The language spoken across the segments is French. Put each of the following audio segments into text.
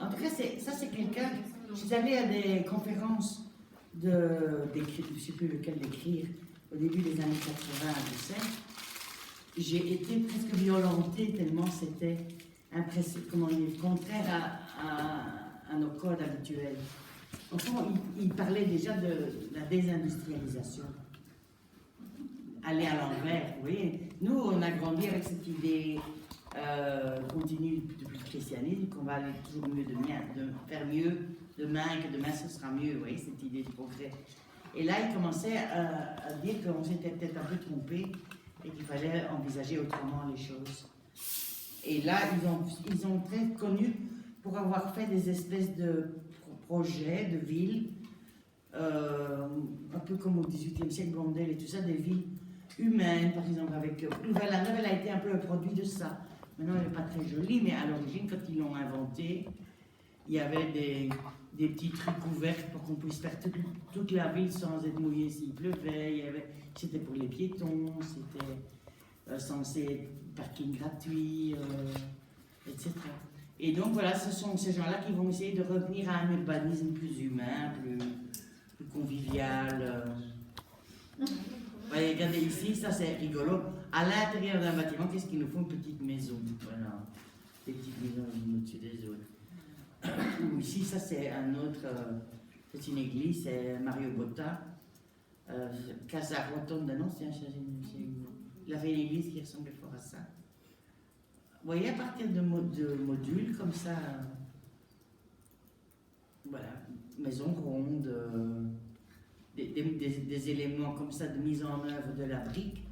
En tout cas, ça c'est quelqu'un. Je suis allée à des conférences d'écrire, je ne sais plus lequel d'écrire, au début des années 80 à Bruxelles. J'ai été presque violentée tellement c'était comment dire, contraire à nos codes habituels. Au fond, il parlait déjà de la désindustrialisation. Aller à l'envers, vous voyez. Nous, on a grandi avec cette idée continue depuis le christianisme, qu'on va aller toujours mieux de faire mieux demain, que demain ce sera mieux, vous voyez, cette idée de progrès. Et là, il commençait à dire qu'on s'était peut-être un peu trompé et qu'il fallait envisager autrement les choses. Et là, ils ont très connu pour avoir fait des espèces de projets, de villes, un peu comme au XVIIIe siècle, Blondel et tout ça, des villes humaines, par exemple, avec Louvain-la-Neuve, elle a été un peu un produit de ça. Maintenant, elle n'est pas très jolie, mais à l'origine, quand ils l'ont inventée, il y avait des petits trucs ouverts pour qu'on puisse faire toute la ville sans être mouillé s'il pleuvait. C'était pour les piétons, c'était censé être parking gratuit, etc. Et donc voilà, ce sont ces gens-là qui vont essayer de revenir à un urbanisme plus humain, plus convivial. Voyez, regardez ici, ça c'est rigolo. À l'intérieur d'un bâtiment, qu'est-ce qu'il nous faut? Une petite maison. Voilà, des petites maisons l'une au-dessus des autres. Ou ici, ça c'est un autre, c'est une église, c'est Mario Botta. Casa Rotonda, non, il avait une église qui ressemblait fort à ça. Vous voyez, à partir de modules comme ça, voilà, maison ronde, des éléments comme ça de mise en œuvre de la brique,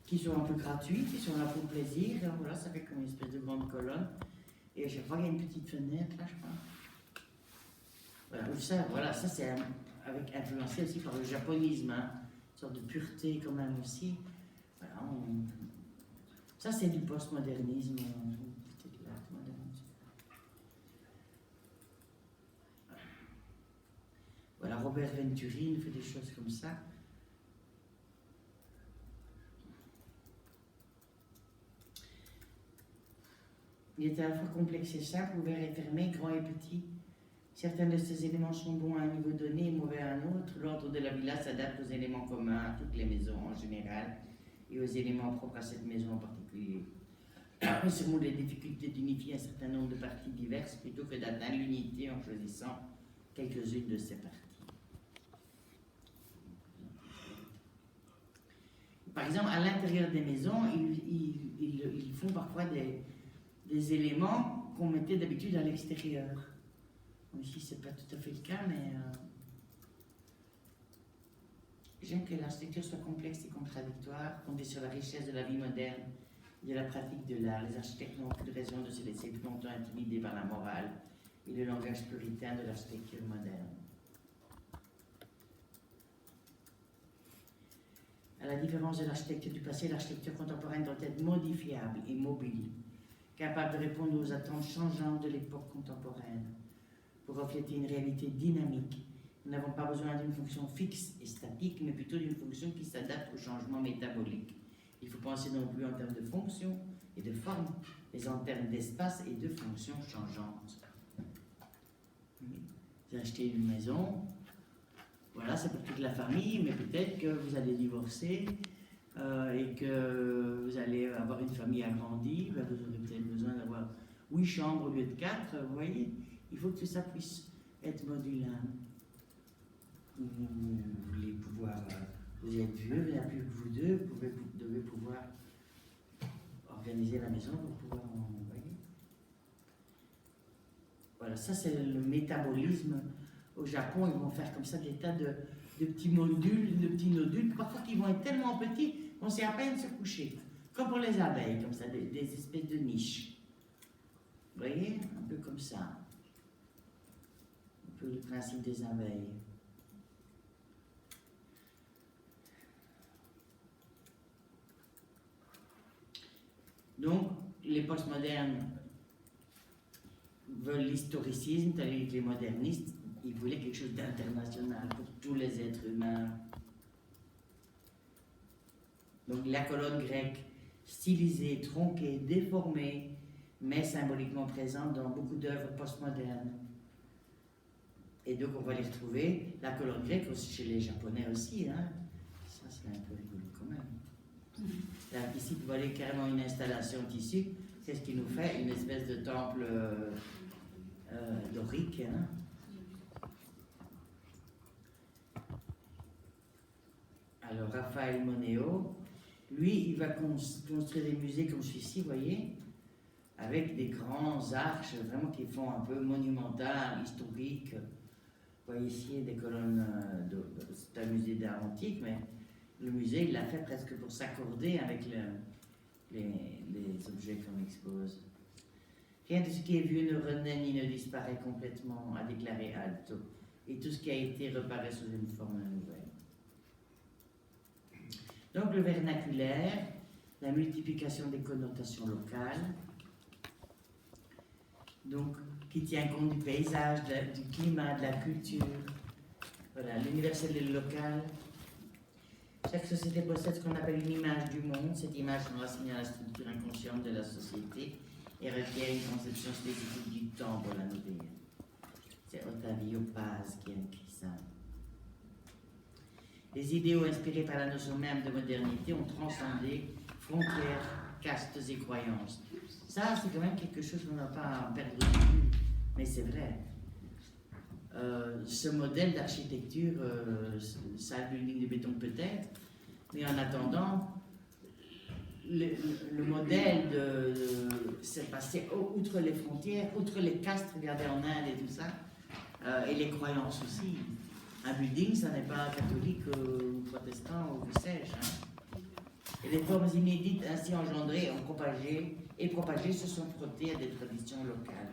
qui sont un peu gratuits, qui sont là pour le plaisir. Voilà, ça fait comme une espèce de grande colonne. Et à chaque fois, il y a une petite fenêtre, là, je crois. Voilà, ça c'est influencé aussi par le japonisme, hein, une sorte de pureté quand même aussi. Voilà, ça c'est du postmodernisme. Voilà, Robert Venturini fait des choses comme ça. Il est à la fois complexe et simple, ouvert et fermé, grand et petit. Certains de ces éléments sont bons à un niveau donné et mauvais à un autre. L'ordre de la villa s'adapte aux éléments communs à toutes les maisons en général et aux éléments propres à cette maison en particulier. Il surmonte les difficultés d'unifier un certain nombre de parties diverses plutôt que d'atteindre l'unité en choisissant quelques-unes de ces parties. Par exemple, à l'intérieur des maisons, ils font parfois des éléments qu'on mettait d'habitude à l'extérieur. Ici, ce n'est pas tout à fait le cas, mais j'aime que l'architecture soit complexe et contradictoire, fondée sur la richesse de la vie moderne et de la pratique de l'art. Les architectes n'ont aucune raison de se laisser plus longtemps intimider par la morale et le langage puritain de l'architecture moderne. À la différence de l'architecture du passé, l'architecture contemporaine doit être modifiable et mobile, capable de répondre aux attentes changeantes de l'époque contemporaine. Pour refléter une réalité dynamique, nous n'avons pas besoin d'une fonction fixe et statique, mais plutôt d'une fonction qui s'adapte aux changements métaboliques. Il faut penser non plus en termes de fonction et de forme, mais en termes d'espace et de fonctions changeantes. Vous achetez une maison, voilà, c'est pour toute la famille, mais peut-être que vous allez divorcer et que vous allez avoir une famille agrandie, ben vous aurez peut-être besoin d'avoir 8 chambres au lieu de 4, vous voyez. Il faut que ça puisse être modulable. Vous voulez pouvoir, vous êtes vieux, il n'y a plus que vous deux, vous devez pouvoir organiser la maison pour pouvoir envoyer. Voilà, ça c'est le métabolisme. Au Japon, ils vont faire comme ça des tas de petits modules, de petits nodules, parfois qui vont être tellement petits qu'on sait à peine se coucher. Comme pour les abeilles, comme ça, des espèces de niches. Vous voyez, un peu comme ça. Un peu le principe des abeilles. Donc, les postmodernes veulent l'historicisme, tandis que les modernistes, ils voulaient quelque chose d'international pour tous les êtres humains. Donc, la colonne grecque, stylisée, tronquée, déformée, mais symboliquement présente dans beaucoup d'œuvres postmodernes. Et donc on va les retrouver, la colonne grecque aussi chez les Japonais aussi, hein. Ça c'est un peu rigolo quand même. Là, ici vous voyez carrément une installation de tissu, c'est ce qui nous fait une espèce de temple dorique. Hein. Alors Raphaël Moneo, lui il va construire des musées comme celui-ci, vous voyez, avec des grands arches vraiment qui font un peu monumental, historique. Vous voyez ici des colonnes, c'est un musée d'art antique, mais le musée il l'a fait presque pour s'accorder avec les objets qu'on expose. Rien de ce qui est vieux ne renaît ni ne disparaît complètement, a déclaré Alto, et tout ce qui a été reparaît sous une forme nouvelle. Donc le vernaculaire, la multiplication des connotations locales, donc qui tient compte du paysage, du climat, de la culture, voilà, l'universel et le local. Chaque société possède ce qu'on appelle une image du monde. Cette image est enracinée à la structure inconsciente de la société et requiert une conception spécifique du temps pour la nourrir. C'est Ottavio Paz qui a écrit ça. Les idéaux inspirés par la notion même de modernité ont transcendé frontières, castes et croyances. Ça, c'est quand même quelque chose qu'on n'a pas perdu de vue, mais c'est vrai. Ce modèle d'architecture, salle de ligne de béton peut-être, mais en attendant, le modèle c'est passé outre les frontières, outre les castes, regardez en Inde et tout ça, et les croyances aussi. Un building, ça n'est pas catholique ou protestant ou que sais-je. Hein. Et les formes inédites ainsi engendrées ont propagé se sont frottées à des traditions locales.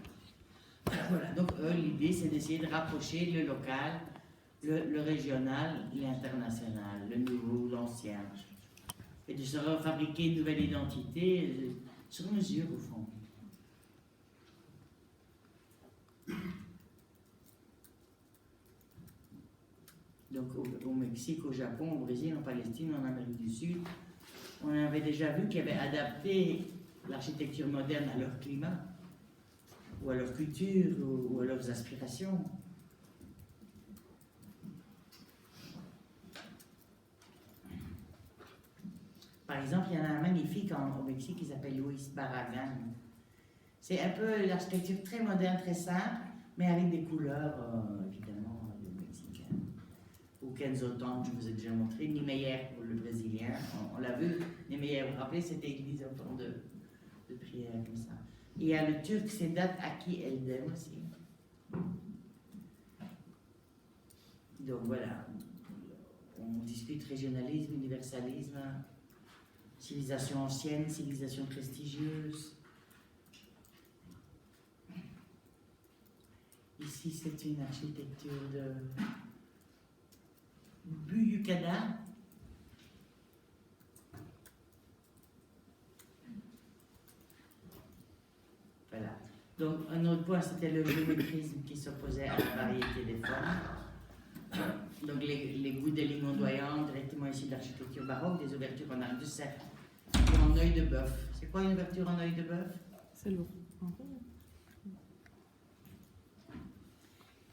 Voilà, donc l'idée c'est d'essayer de rapprocher le local, le régional, l'international, le nouveau, l'ancien, et de se refabriquer une nouvelle identité sur mesure au fond. Donc au Mexique, au Japon, au Brésil, en Palestine, en Amérique du Sud, on avait déjà vu qu'ils avaient adapté l'architecture moderne à leur climat, ou à leur culture, ou à leurs aspirations. Par exemple, il y en a un magnifique au Mexique qui s'appelle Luis Barragan. C'est un peu l'architecture très moderne, très simple, mais avec des couleurs, évidemment, mexicaines. Ou Kenzotan, je vous ai déjà montré, Niemeyer pour le brésilien, on l'a vu, Niemeyer, vous vous rappelez, c'était église en forme de prière comme ça. Et il y a le turc Sedat Aki Eldem aussi. Donc voilà, on discute régionalisme, universalisme, civilisation ancienne, civilisation prestigieuse. Ici, c'est une architecture de Buyukada. Voilà. Donc, un autre point, c'était le géométrisme qui s'opposait à la variété des formes. Donc, les goûts des lignes ondoyantes, directement ici de l'architecture baroque, des ouvertures en arc de cercle et en œil de bœuf. C'est quoi une ouverture en œil de bœuf? C'est lourd.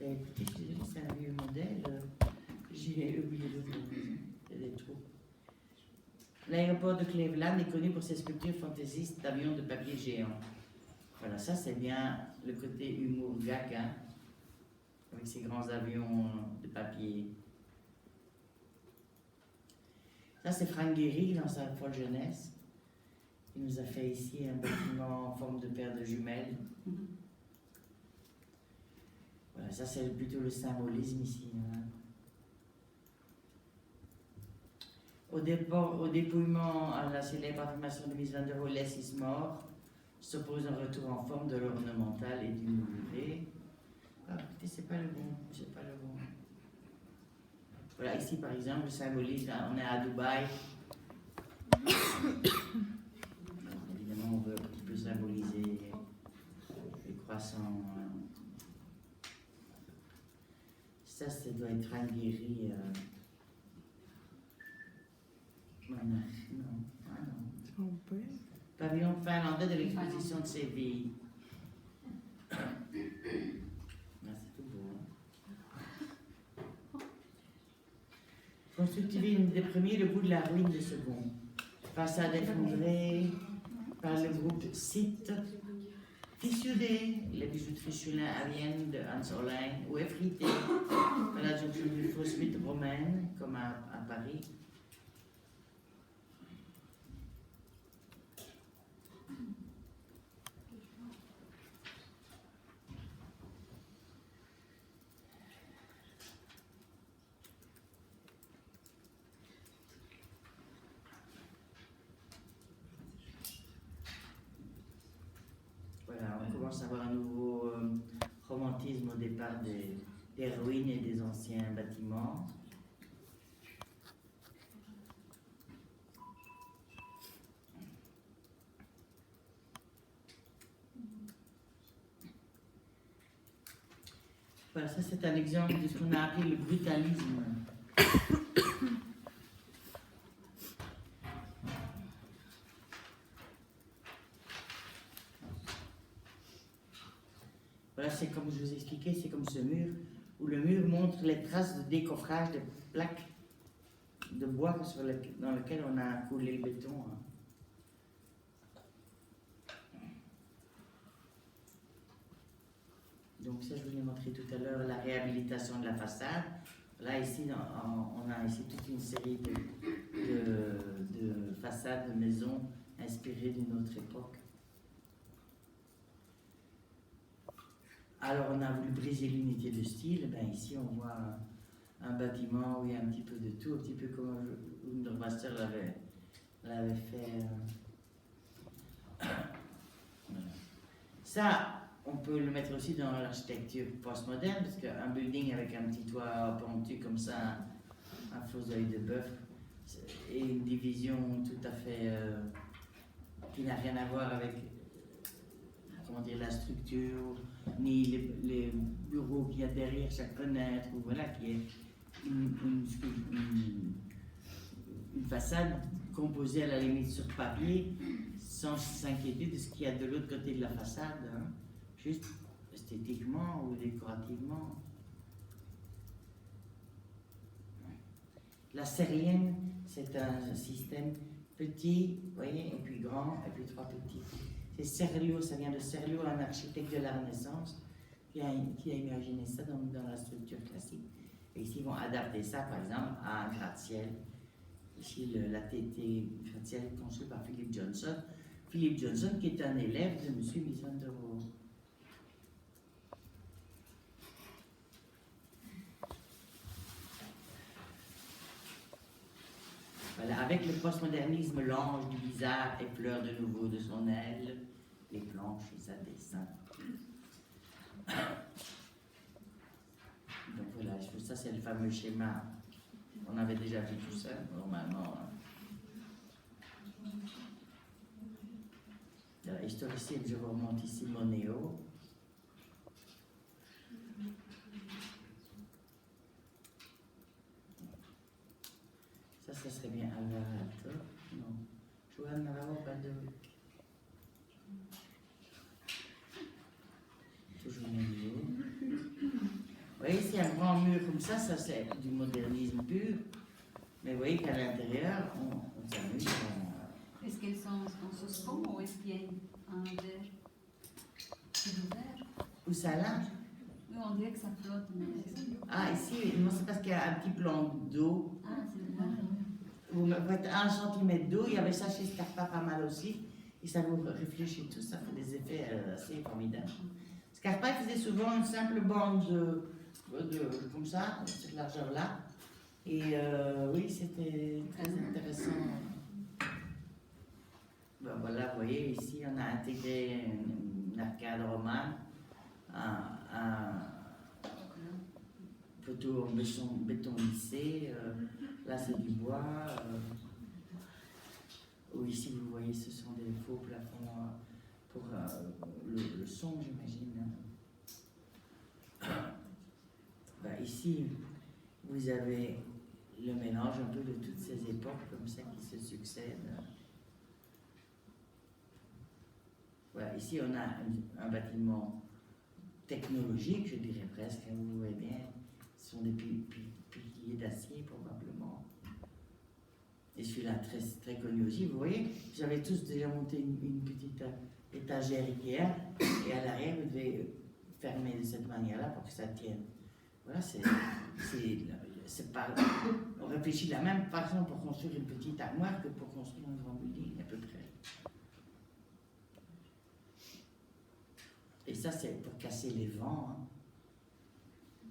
Écoutez, je dirais que c'est un vieux modèle. J'ai oublié le nom. Il y a des trous. L'aéroport de Cleveland est connu pour ses sculptures fantaisistes d'avions de papier géants. Voilà, ça c'est bien le côté humour gag, hein, avec ces grands avions de papier. Ça c'est Frank Gehry dans sa folle jeunesse. Il nous a fait ici un bâtiment en forme de paire de jumelles. Voilà, ça c'est plutôt le symbolisme ici. Hein. Au dépouillement à la célèbre affirmation de Miss Van der Rohe, Less is more, s'oppose un retour en forme de l'ornemental et du mouluré. Ah, écoutez, c'est pas le bon. Voilà, ici par exemple, le symbolisme, on est à Dubaï. Alors, évidemment, on veut un petit peu symboliser les croissants. Ça doit être Frank Gehry. Non. On peut. Pavillon finlandais de l'exposition de Séville. Ah, c'est tout beau. Hein? Constructivé des premiers, le goût de la ruine des seconds. Façade effondrée par le groupe Site. Fissuré, les bijoux de Fischulin à Vienne de Hans Hollein, ou effrité à la jonction du fausse mythe romaine, comme à Paris. Voilà, on commence à avoir un nouveau romantisme au départ des ruines et des anciens bâtiments. Voilà, ça c'est un exemple de ce qu'on a appelé le brutalisme. Voilà, c'est comme je vous expliquais, c'est comme ce mur, où le mur montre les traces de décoffrage de plaques de bois dans lesquelles on a coulé le béton. Hein. Donc ça, je vous l'ai montré tout à l'heure, la réhabilitation de la façade. Là, ici, on a ici toute une série de façades de maisons inspirées d'une autre époque. Alors, on a voulu briser l'unité de style. Ben, ici, on voit un bâtiment où il y a un petit peu de tout, un petit peu comme Wunderwasser l'avait fait. Voilà. Ça, on peut le mettre aussi dans l'architecture postmoderne, parce qu'un building avec un petit toit pentu comme ça, un faux œil de bœuf, et une division tout à fait qui n'a rien à voir avec comment dire, la structure, ni les bureaux qu'il y a derrière chaque fenêtre, ou voilà, qui est une façade composée à la limite sur papier, sans s'inquiéter de ce qu'il y a de l'autre côté de la façade, hein, juste esthétiquement ou décorativement. La serrienne, c'est un système petit, vous voyez, et puis grand, et puis trois petits. C'est Serlio, ça vient de Serlio, un architecte de la Renaissance, qui a imaginé ça dans la structure classique. Et ici, ils vont adapter ça, par exemple, à un gratte-ciel. Ici, la TT gratte-ciel conçu par Philip Johnson. Philip Johnson, qui est un élève de M. Misandro. Voilà, avec le postmodernisme, l'ange du bizarre effleure de nouveau de son aile les planches et sa dessin. Donc voilà, ça c'est le fameux schéma. On avait déjà vu tout ça, normalement. La historicienne, je vous remonte ici Monéo. Ça serait bien Alvarado. Non. Joan Navarro, pas de. Toujours Monéo. Vous voyez, s'il y a un grand mur comme ça c'est du modernisme pur. Mais vous voyez qu'à l'intérieur, on s'amuse. Est-ce qu'elles sont en suspens ou est-ce qu'il y a un verre? C'est du verre? Où ça là? Oui, on dirait que ça flotte. Mais... Ah, ici, non, c'est parce qu'il y a un petit plan d'eau. Ah, c'est du verre. Vous faites 1 centimètre d'eau, il y avait ça chez Scarpa pas mal aussi. Et ça vous réfléchit tout, ça fait des effets assez formidables. Scarpa il faisait souvent une simple bande comme ça, de cette largeur-là. Et oui, c'était très intéressant. Ben voilà, vous voyez, ici, on a intégré une arcade romane, un poteau en béton lissé. Là, c'est du bois. Ici, vous voyez, ce sont des faux plafonds pour le son, j'imagine. Ben, ici, vous avez le mélange un peu de toutes ces époques comme ça qui se succèdent. ici, on a un bâtiment technologique, je dirais presque, hein, vous voyez bien. Ce sont des piliers d'acier, probablement. Et celui-là, très, très connu aussi. Vous voyez, vous avez tous déjà monté une petite étagère Ikea, et à l'arrière, vous devez fermer de cette manière-là pour que ça tienne. Voilà, c'est pas... On réfléchit de la même façon pour construire une petite armoire que pour construire un grand building, à peu près. Et ça, c'est pour casser les vents. Hein.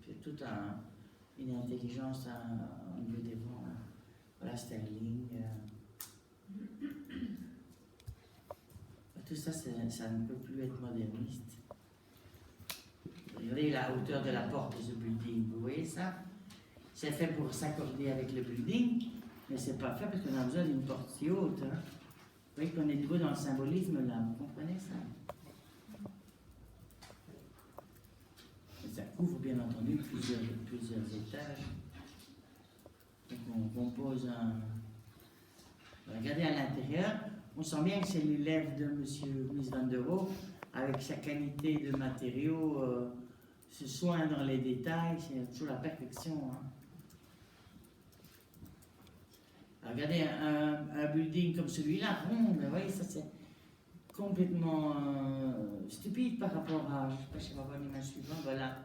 C'est toute une intelligence au niveau des vents. Hein. Voilà, Sterling. Tout ça, ça ne peut plus être moderniste. Regardez la hauteur de la porte de ce building. Vous voyez ça? C'est fait pour s'accorder avec le building, mais c'est pas fait parce qu'on a besoin d'une porte si haute. Hein. Vous voyez qu'on est de nouveau dans le symbolisme là. Vous comprenez ça? Et ça couvre bien entendu plusieurs étages. Donc on compose un... Regardez à l'intérieur, on sent bien que c'est l'élève de M. Mies van der Rohe, avec sa qualité de matériaux, ce soin dans les détails, c'est toujours la perfection. Hein. Regardez un building comme celui-là, rond, vous voyez, ça c'est complètement stupide par rapport à, je ne sais pas si on va voir l'image suivante, voilà.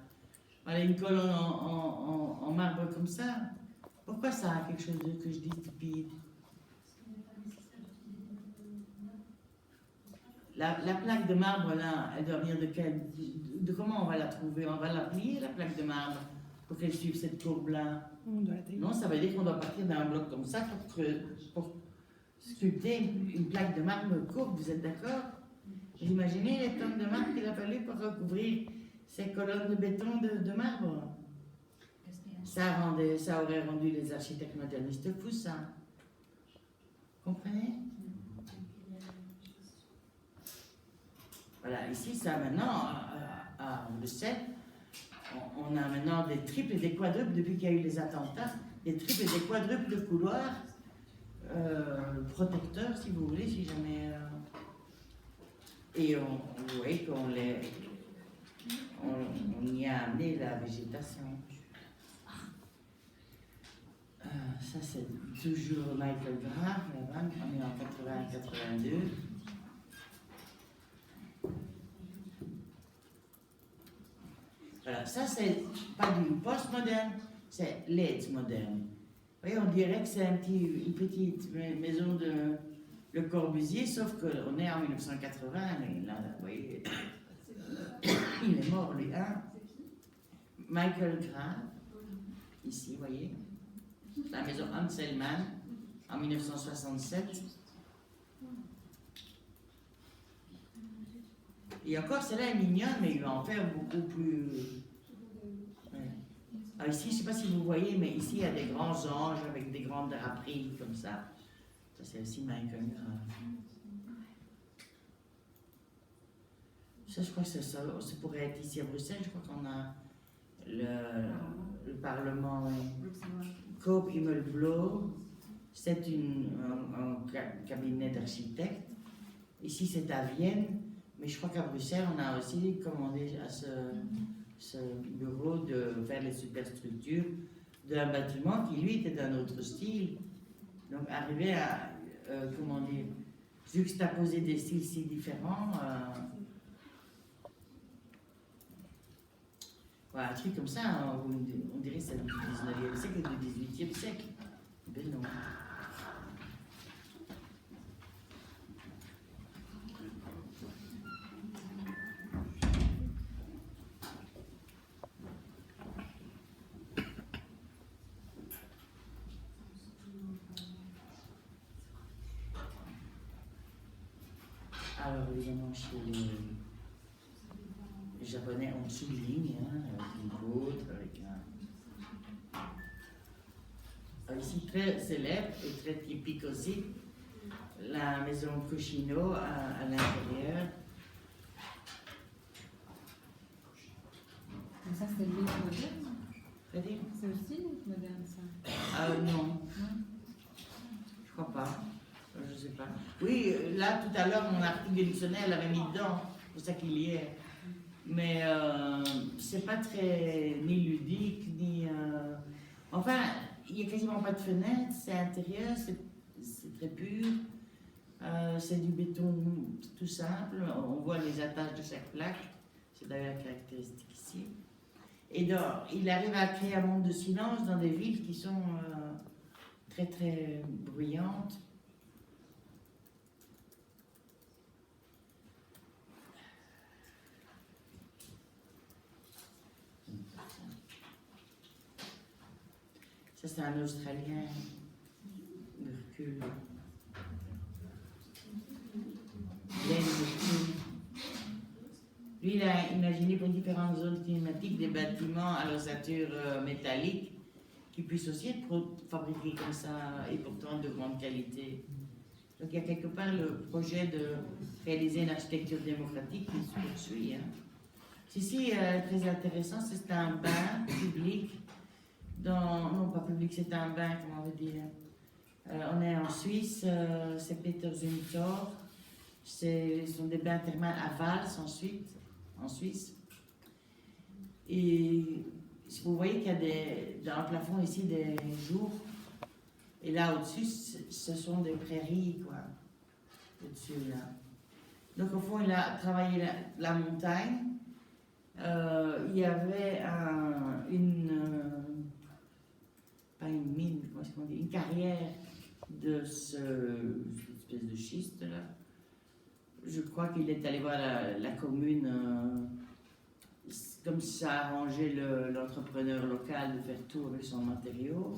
Voilà une colonne en marbre comme ça. Pourquoi ça a quelque chose que je dis stupide? La plaque de marbre là, elle doit venir de comment on va la trouver? On va la plier, la plaque de marbre, pour qu'elle suive cette courbe-là. Non, ça veut dire qu'on doit partir d'un bloc comme ça pour sculpter une plaque de marbre courbe, vous êtes d'accord? Vous imaginez les tonnes de marbre qu'il a fallu pour recouvrir ces colonnes de béton de marbre? Ça aurait rendu les architectes modernistes fous, ça. Comprenez? Voilà, ici, ça maintenant, à Bruxelles, on a maintenant des triples et des quadruples, depuis qu'il y a eu les attentats, des triples et des quadruples de couloirs protecteurs, si vous voulez, si jamais... Et vous voyez qu'on y a amené la végétation. Ça, c'est toujours Michael Graf, on est en 80-82. Voilà, ça c'est pas du post-moderne, c'est l'aide moderne. Vous voyez, on dirait que c'est une petite maison de Le Corbusier, sauf qu'on est en 1980, et là, vous voyez, il est mort, lui, hein. Michael Graf, ici, vous voyez, la maison Anselman, en 1967. Et encore, celle-là est mignonne, mais il va en faire beaucoup plus... Ouais. Alors ici, je ne sais pas si vous voyez, mais ici, il y a des grands anges avec des grandes draperies comme ça. Ça, c'est aussi Michael Graf. Ça, je crois que ça pourrait être ici à Bruxelles. Je crois qu'on a le Parlement Coop Immelblo. C'est un cabinet d'architectes. Ici, c'est à Vienne. Mais je crois qu'à Bruxelles, on a aussi commandé à ce bureau de faire les superstructures d'un bâtiment qui, lui, était d'un autre style. Donc, arriver à, comment dire, juxtaposer des styles si différents. Voilà, un truc comme ça, on dirait que c'est du 19e siècle et du 18e siècle. Ben non. Alors, évidemment, chez les Japonais, on souligne, hein, avec une côte, avec un... Alors, ici, très célèbre et très typique aussi, la maison Kushino à l'intérieur. Ça, c'est le livre moderne? C'est-à-dire? C'est aussi le livre moderne, ça? Ah non. Je crois pas. Je sais pas. Oui, là, tout à l'heure, mon article de dictionnaire l'avait mis dedans, c'est pour ça qu'il y est. Mais c'est pas très ni ludique, ni. Enfin, il n'y a quasiment pas de fenêtre, c'est intérieur, c'est très pur. C'est du béton tout simple, on voit les attaches de chaque plaque, c'est d'ailleurs caractéristique ici. Et donc, il arrive à créer un monde de silence dans des villes qui sont très très bruyantes. Ça, c'est un Australien, Mercule. Lui, il a imaginé pour différentes zones climatiques des bâtiments à l'ossature métallique qui puissent aussi être fabriqués comme ça et pourtant de grande qualité. Donc il y a quelque part le projet de réaliser une architecture démocratique qui se poursuit. Hein. Ceci est très intéressant, c'est un bain public, non pas public, c'est un bain, comment on veut dire. On est en Suisse, c'est Peter-Zumthor. Ce sont des bains thermales à Vals en Suisse. Et vous voyez qu'il y a dans le plafond ici des jours. Et là au-dessus, ce sont des prairies, quoi. Au-dessus, là. Donc au fond, il a travaillé la montagne. Il y avait pas une mine, comment est-ce qu'on dit, une carrière de cette espèce de schiste là. Je crois qu'il est allé voir la commune, comme ça a arrangé l'entrepreneur local de faire tout avec son matériau.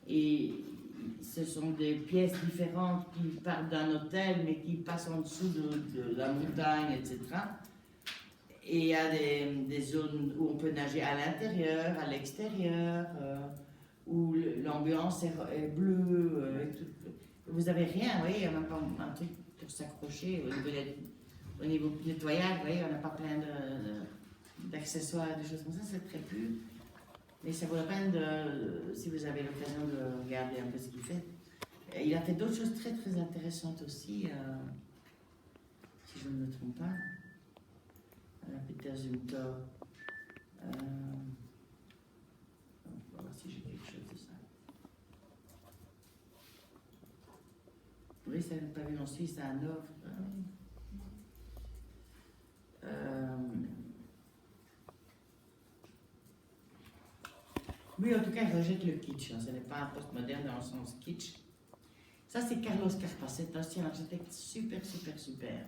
Et ce sont des pièces différentes qui partent d'un hôtel, mais qui passent en dessous de la montagne, etc. Et il y a des zones où on peut nager à l'intérieur, à l'extérieur, où l'ambiance est bleue. Vous n'avez rien, vous voyez, il n'y a même pas un truc pour s'accrocher au niveau nettoyage, vous voyez, on n'a pas plein d'accessoires, des choses comme ça, c'est très pur. Mais ça vaut la peine, si vous avez l'occasion de regarder un peu ce qu'il fait. Et il a fait d'autres choses très très intéressantes aussi, si je ne me trompe pas. Peter-Zumthor. On va voir si j'ai quelque chose de ça. Oui, ça n'est pas vu en Suisse, à Hanovre. Oui, en tout cas, il rejette le kitsch. Hein. Ce n'est pas un postmoderne dans le sens kitsch. Ça, c'est Carlos Carpa, c'est un architecte super, super, super.